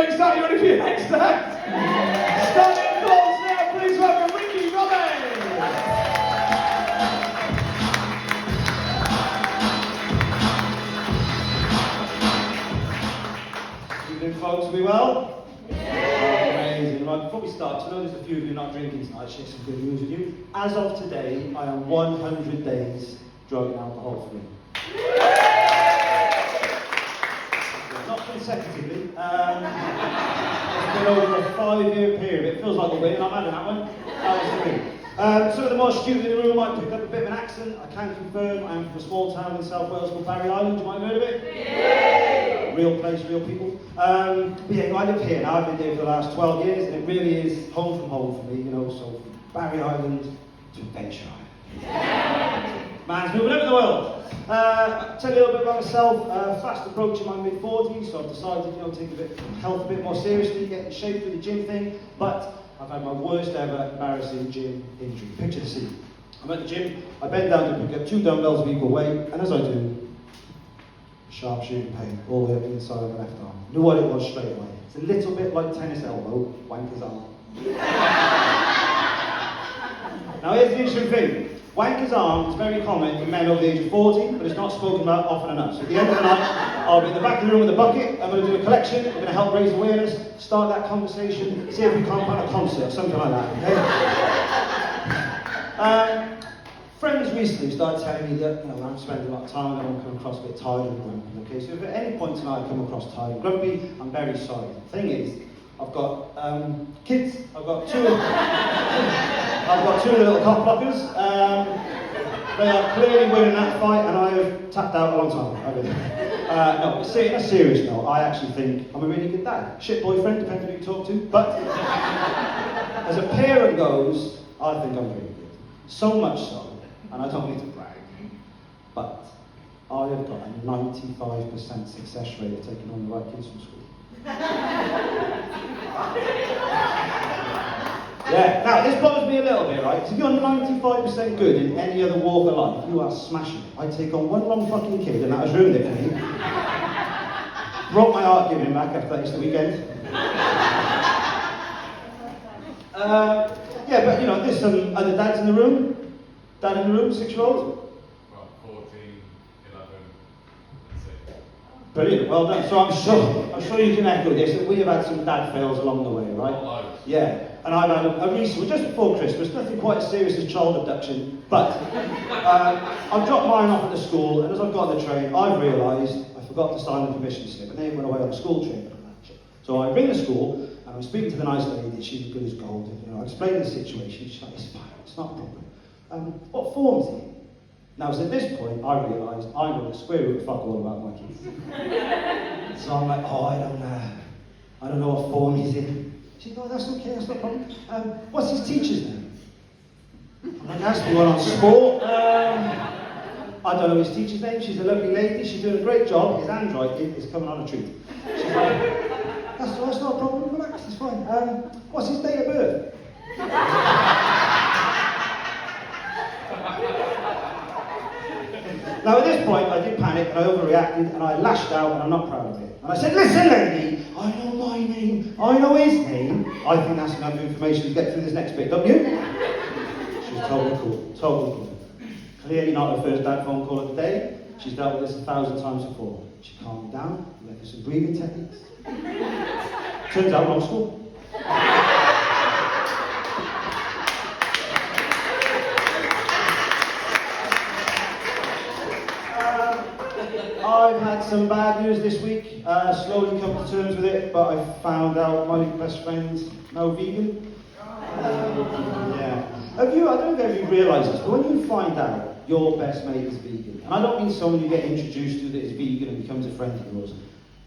next act? You ready for your next act? Standing applause now, please welcome Ricky Robbie. Evening, folks. Are we well? Amazing. Right, before we start, I know there's a few of you not drinking tonight. Share some good news with you. As of today, I am 100 days drug and alcohol free. Not consecutively. It's been over a 5-year period. It feels like a win. I'm having that one. Some of the more students in the room might pick up a bit of an accent. I can confirm I am from a small town in South Wales called Barry Island. You might have heard of it? Yeah. Real place, real people. But yeah, I live here now. I've been here for the last 12 years, and it really is home from home for me. You know, so from Barry Island to Adventure Island. Man's moving over the world. I'll tell you a little bit about myself. Fast approaching my mid-40s, so I've decided, you know, take a bit health a bit more seriously, get in shape for the gym thing. But I've had my worst ever embarrassing gym injury. Picture the scene. I'm at the gym. I bend down to pick up 2 dumbbells of equal weight, and as I do, sharp shooting pain all the way up the inside of my left arm. Knew what it was straight away. It's a little bit like tennis elbow, wanker's arm. Now here's the interesting thing. Wanker's arm is very common in men over the age of 40, but it's not spoken about often enough. So at the end of the night, I'll be in the back of the room with a bucket, I'm going to do a collection, we're going to help raise awareness, start that conversation, see if we can't plan a concert, something like that, okay? Friends recently started telling me that, you know, I'm spending a lot of time and I'm coming across a bit tired and grumpy, okay? So if at any point tonight I come across tired and grumpy, I'm very sorry. The thing is, I've got kids. I've got two little cock blockers. They are clearly winning that fight, and I have tapped out a long time ago. No, but in a serious note, I actually think I'm a really good dad. Shit boyfriend, depends on who you talk to. But as a parent goes, I think I'm really good. So much so, and I don't need to brag, but I have got a 95% success rate of taking on the right kids from school. Yeah, now this bothers me a little bit, right? Because if you're 95% good in any other walk of life, you are smashing it. I take on one wrong fucking kid, and that has ruined it for me. Broke my heart giving him back after that Easter weekend. Yeah, but you know, there's some other dads in the room. Dad in the room, 6-year-olds? Well, 14, 11, and 6. Brilliant, well done. So I'm sure you can echo this, that we have had some dad fails along the way, right? Loads. Yeah, and I've had a recent, just before Christmas, nothing quite as serious as child abduction, but I've dropped mine off at the school, and as I've got on the train, I've realised I forgot to sign the permission slip, and they went away on a school trip. So I ring the school, and I'm speaking to the nice lady, she's good as gold, and you know, I explain the situation, she's like, it's fine, it's not a problem. What form is he in? Now, so at this point, I realised I know the square root fuck all about my kids. So I'm like, oh, I don't know what form he's in. She's like, oh, that's okay, that's not a problem. What's his teacher's name? I'm like, that's the one on sport. I don't know his teacher's name. She's a lovely lady. She's doing a great job. His android is coming on a treat. She's like, that's not a problem. Relax, it's fine. What's his date of birth? Now at this point, I did panic and I overreacted and I lashed out and I'm not proud of it. And I said, listen lady, I know my name, I know his name. I think that's enough information to get through this next bit, don't you? She was totally cool. Clearly not her first dad phone call of the day. She's dealt with this 1,000 times before. She calmed me down, left her some breathing techniques. Turns out wrong school. I've had some bad news this week, slowly come to terms with it, but I found out my best friend's now vegan. Yeah. I don't know if you realise this, but when you find out your best mate is vegan, and I don't mean someone you get introduced to that is vegan and becomes a friend of yours,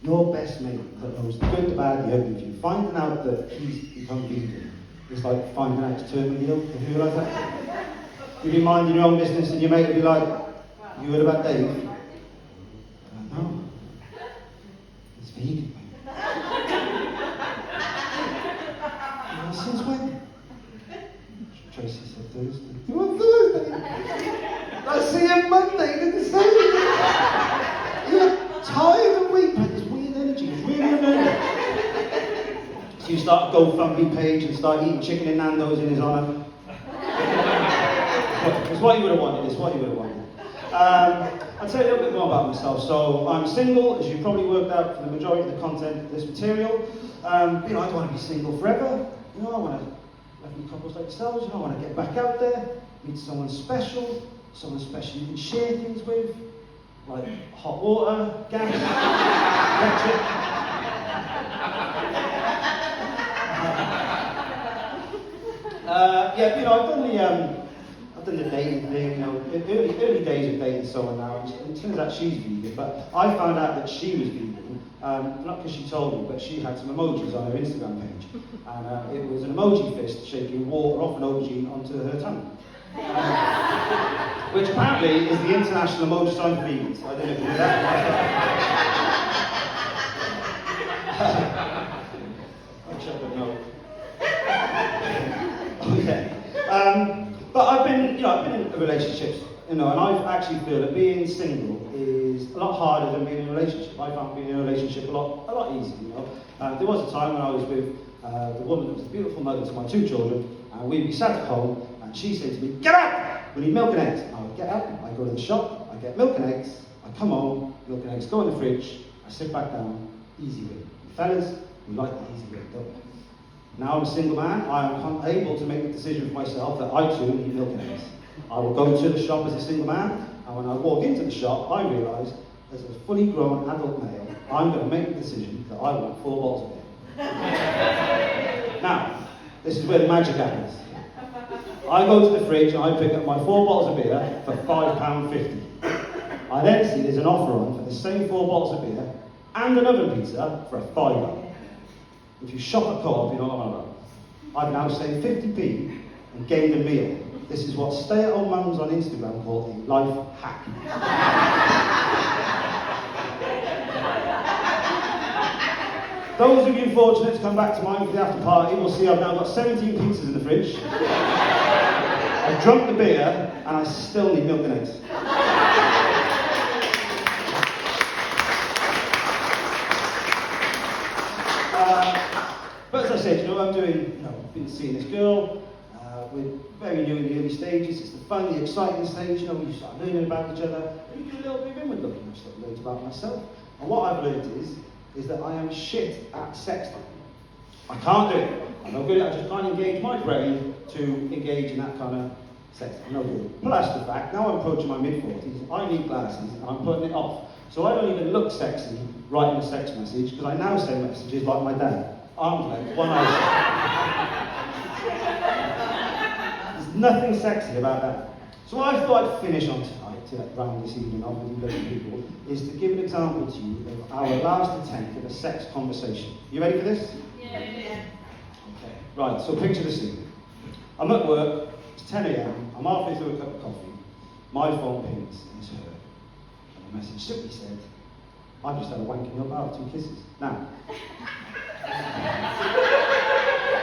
your best mate that knows the good, the bad, the ugly of you, finding out that he's become vegan is like finding out he's terminally ill. Have you realised that? You'll be minding your own business and your mate will be like, you heard about Dave? No. It's vegan. Since when? Tracy said Thursday. You want Thursday? I see him Monday, didn't say you're tired and weak, but this weird energy is really annoying. start a GoFundMe page and start eating chicken in Nando's in his honour. It's what you would have wanted, it's what you would have wanted. I'll tell you a little bit more about myself. So I'm single, as you probably worked out from the majority of the content of this material. I don't want to be single forever. I want to lovely couples like yourselves. I want to get back out there, meet someone special you can share things with, like hot water, gas, electric. I've done the dating thing, early days of dating someone now, and it turns out she's vegan, but I found out that she was vegan, not because she told me, but she had some emojis on her Instagram page, and it was an emoji fist shaking water off an aubergine onto her tongue. Which apparently is the international emoji sign for vegans. I don't know if you knew that. Actually, I don't know. Oh yeah. But I've been in relationships, and I actually feel that being single is a lot harder than being in a relationship. I found being in a relationship a lot easier. There was a time when I was with the woman that was the beautiful mother to my 2 children, and we'd be sat at home, and she said to me, "Get up! We need milk and eggs." And I would get up, I go to the shop, I get milk and eggs, I come home, milk and eggs go in the fridge, I sit back down, easy win. Fellas, we like the easy win, don't we? Now I'm a single man, I am able to make the decision for myself that I too need milk and eggs. I will go to the shop as a single man, and when I walk into the shop, I realise, as a fully grown adult male, I'm going to make the decision that I want 4 bottles of beer. Now, this is where the magic happens. I go to the fridge and I pick up my 4 bottles of beer for £5.50. I then see there's an offer on for the same 4 bottles of beer and an oven pizza for a £5. If you shop at Co-op, you know what I'm about. I've now saved 50p and gained a meal. This is what stay-at-home mums on Instagram call a life hack. Those of you fortunate to come back to mine for the after party will see I've now got 17 pizzas in the fridge. I've drunk the beer and I still need milk and eggs. But as I said, I'm doing, been seeing this girl. We're very new in the early stages. It's the fun, the exciting stage. We start learning about each other. And you do a little bit of inward looking. I start learning about myself. And what I've learned is that I am shit at sexting. I can't do it. I'm not good at it. I just can't engage my brain to engage in that kind of sex. I'm no good. Plus the fact, now I'm approaching my mid-40s, I need glasses and I'm putting it off. So I don't even look sexy writing a sex message because I now send messages like my dad. Arms length, one eye. There's nothing sexy about that. So what I thought I'd finish on tonight, to round this evening off with you lovely people, is to give an example to you of our last attempt at a sex conversation. You ready for this? Yeah. Okay. Right, so picture the scene. I'm at work, it's 10 a.m, I'm halfway through a cup of coffee, my phone pings, and it's her. And the message simply said, "I've just had a wanking up out of 2 kisses." Now,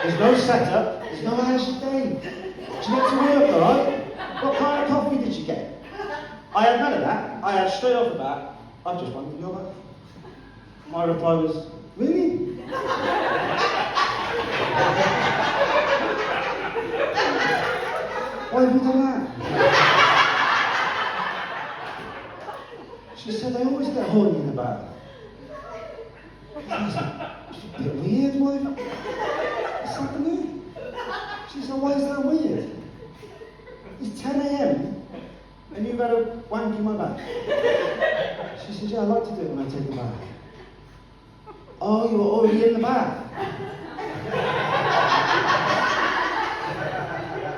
there's no setup, there's no how's your day. Did you get to work, alright? What kind of coffee did you get? I had none of that. I had straight off the bat, "I've just wanted to go back." My reply was, "Really?" "Why have you done that?" She said, "I always get horny in the bath." I said, "It's a bit weird, wife. What's happening?" She said, "Why is that weird? It's 10 a.m. and you've had a wank in my bath." She said, "Yeah, I like to do it when I take a bath." "Oh, you were already in the bath."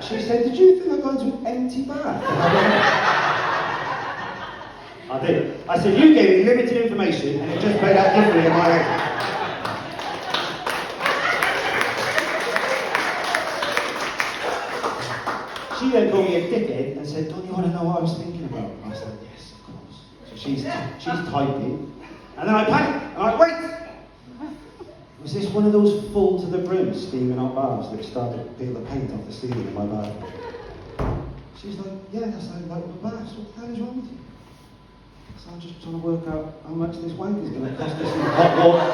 She said, "Did you think I'd gone to an empty bath?" I did. I said, "You gave me limited information and it just made out differently in my head." She then called me a dickhead and said, "Don't you want to know what I was thinking about?" I said, "Yes, of course." So she's typing. And then I panicked. And I went, "Wait! Was this one of those full to the brim steaming hot baths that started to peel the paint off the ceiling in my bathroom?" She's like, "Yeah, that's like my baths. What the hell is wrong with you?" So I'm just trying to work out how much this wank is going to cost us in hot water.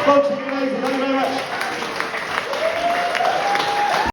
Folks, amazing. Thank you very much.